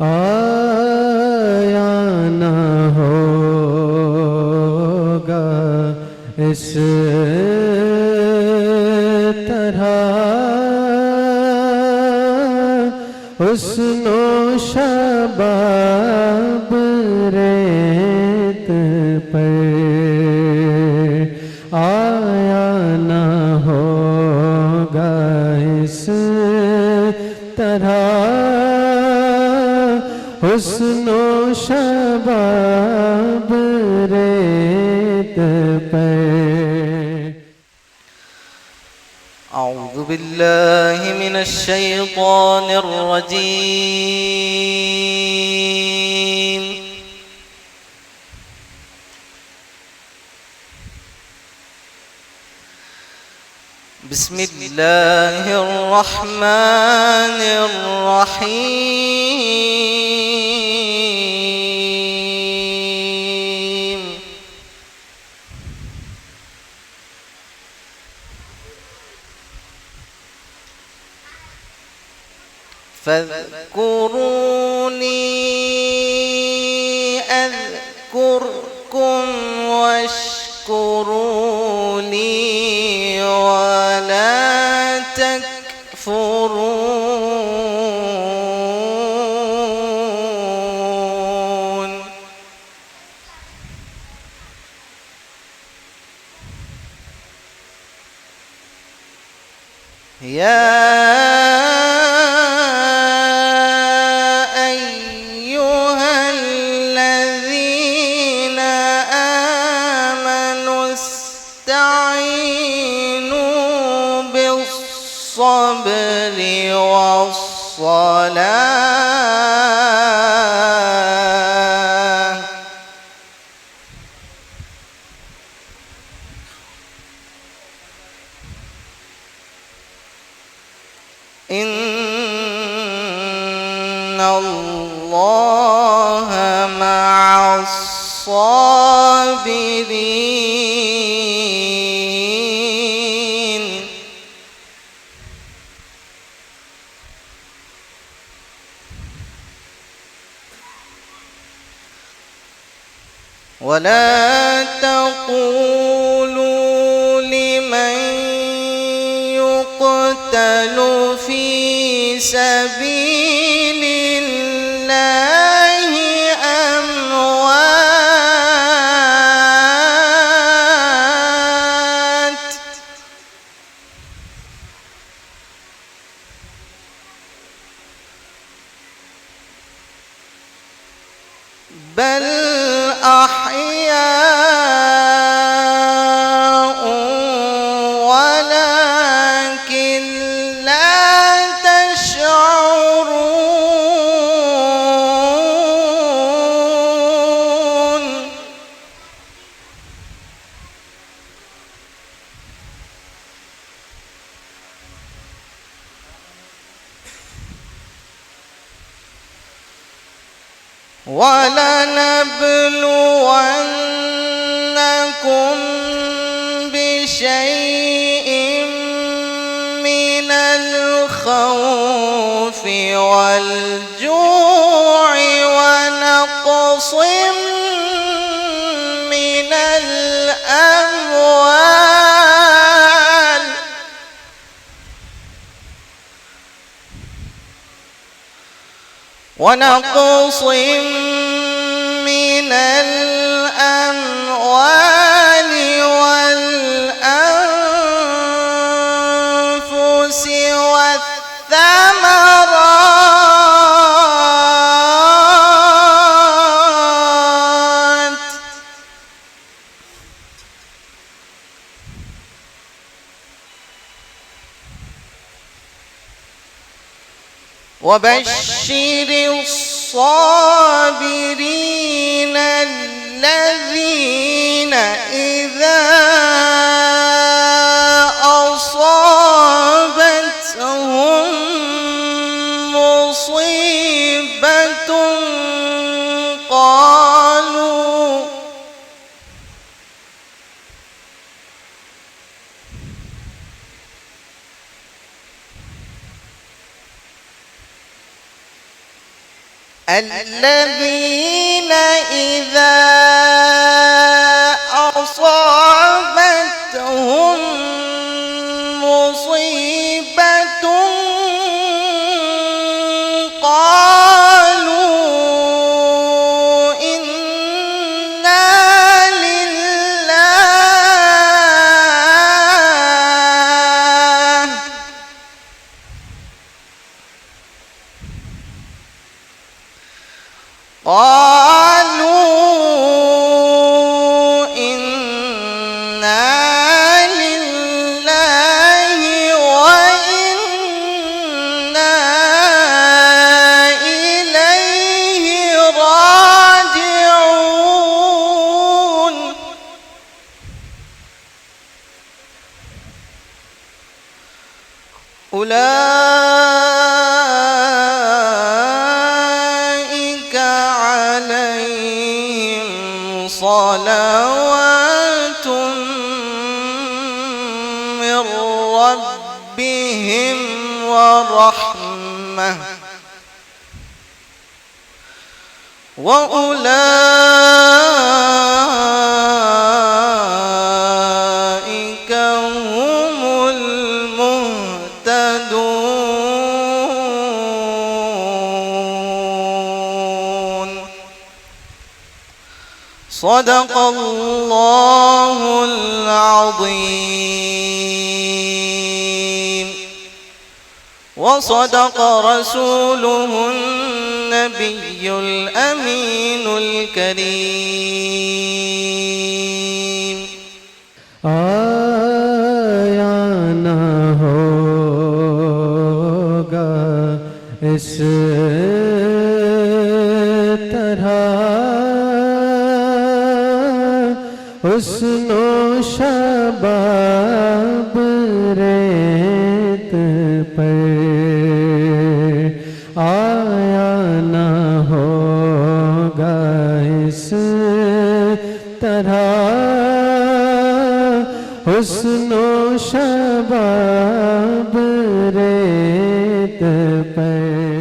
आया न होगा इस तरह हुस्नो शबाब रेत पर आया न होगा इस तरह हुस्नो शबाब रेत पर। أعوذ بالله من الشيطان الرجيم. بسم الله الرحمن الرحيم. فاذكروني أذكركم واشكروا لي ولا تكفرون. يا الصبر والصلاة إن الله مع الصابرين. ولا تقولوا لمن يقتل في سبيل الله أموات بل أحياء ولكن لا تشعرون. ولنبلونكم بشيء من الخوف والجوع ونقص من الأموال ونقص من الأموال والأنفس والثمرات وبشر الصابرين الذين إذا أصابتهم مصيبة قالوا الذين إذا أصابتهم مصيبة قالوا إنا لله وإنا إليه راجعون أولئك عليهم صلوات من ربهم ورحمة وأولئك هم المهتدون. صدق الله العظيم وصدق رسوله النبي الأمين الكريم. आया ना होगा इस तरह हुस्नो शबाब रेत पर आया ना होगा इस तरह हुस्नो शबाब रेत पर।